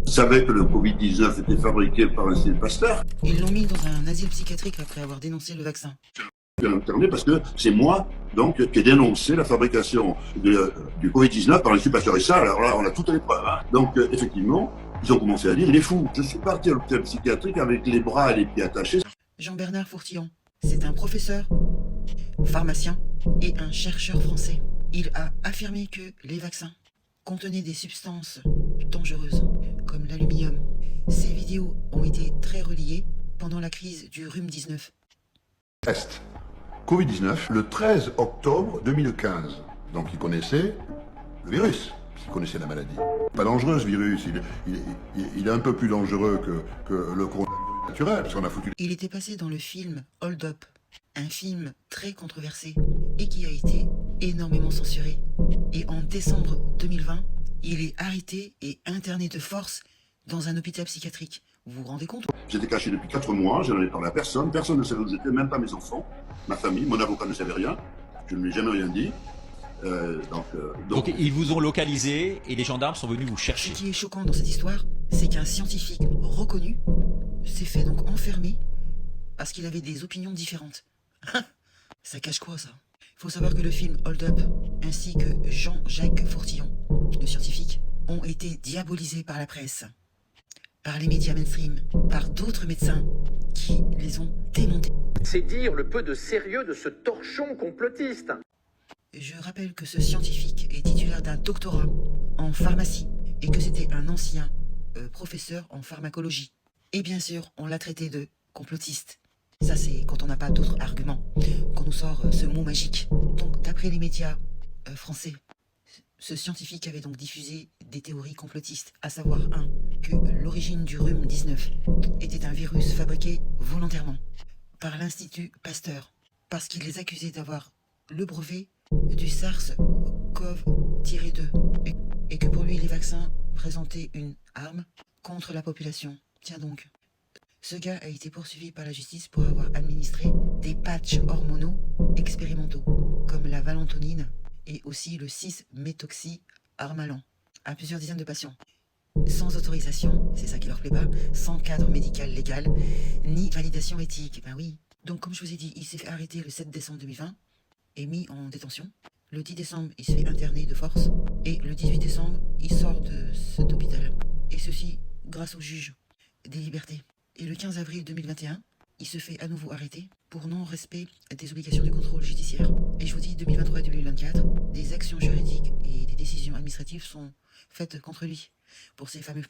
savait que le Covid-19 était fabriqué par l'Institut Pasteur. Ils l'ont mis dans un asile psychiatrique après avoir dénoncé le vaccin. Interné parce que c'est moi donc qui ai dénoncé la fabrication du Covid-19 par l'Institut Pasteur. Et ça, alors là, on a toutes les preuves. Hein. Donc effectivement, ils ont commencé à dire il est fou. Je suis parti à l'hôpital psychiatrique avec les bras et les pieds attachés. Jean-Bernard Fourtillon, c'est un professeur, pharmacien et un chercheur français. Il a affirmé que les vaccins contenaient des substances dangereuses, comme l'aluminium. Ces vidéos ont été très reliées pendant la crise du rhume-19. Test. Covid-19, le 13 octobre 2015. Donc il connaissait le virus, il connaissait la maladie. Pas dangereux ce virus, il est un peu plus dangereux que le coronavirus naturel, parce qu'on a foutu... Il était passé dans le film Hold Up, un film très controversé et qui a été énormément censuré. Et en décembre 2020, il est arrêté et interné de force dans un hôpital psychiatrique. Vous vous rendez compte? J'étais caché depuis 4 mois, je n'en ai parlé à personne, personne ne savait où j'étais, même pas mes enfants, ma famille, mon avocat ne savait rien, je ne lui ai jamais rien dit. Donc ils vous ont localisé et les gendarmes sont venus vous Ce chercher. qui est choquant dans cette histoire, c'est qu'un scientifique reconnu s'est fait donc enfermer parce qu'il avait des opinions différentes. Ça cache quoi ça? Il faut savoir que le film Hold Up ainsi que Jean-Jacques Fourtillon, le scientifique, ont été diabolisés par la presse, par les médias mainstream, par d'autres médecins qui les ont démontés. C'est dire le peu de sérieux de ce torchon complotiste. Je rappelle que ce scientifique est titulaire d'un doctorat en pharmacie et que c'était un ancien professeur en pharmacologie. Et bien sûr, on l'a traité de complotiste. Ça, c'est quand on n'a pas d'autres arguments, qu'on nous sort ce mot magique. Donc, d'après les médias français, ce scientifique avait donc diffusé des théories complotistes, à savoir que l'origine du rhume-19 était un virus fabriqué volontairement par l'Institut Pasteur, parce qu'il les accusait d'avoir le brevet du SARS-CoV-2, et que pour lui les vaccins présentaient une arme contre la population. Tiens donc. Ce gars a été poursuivi par la justice pour avoir administré des patchs hormonaux expérimentaux, comme la valentonine et aussi le 6-méthoxy-armalan, à plusieurs dizaines de patients. Sans autorisation, c'est ça qui leur plaît pas, sans cadre médical légal, ni validation éthique, ben oui. Donc comme je vous ai dit, il s'est fait arrêter le 7 décembre 2020 et mis en détention. Le 10 décembre, il se fait interner de force, et le 18 décembre, il sort de cet hôpital. Et ceci grâce au juge des libertés. Et le 15 avril 2021, il se fait à nouveau arrêter pour non-respect des obligations du contrôle judiciaire. Et je vous dis, 2023 et 2024, des actions juridiques et des décisions administratives sont faites contre lui pour ces fameux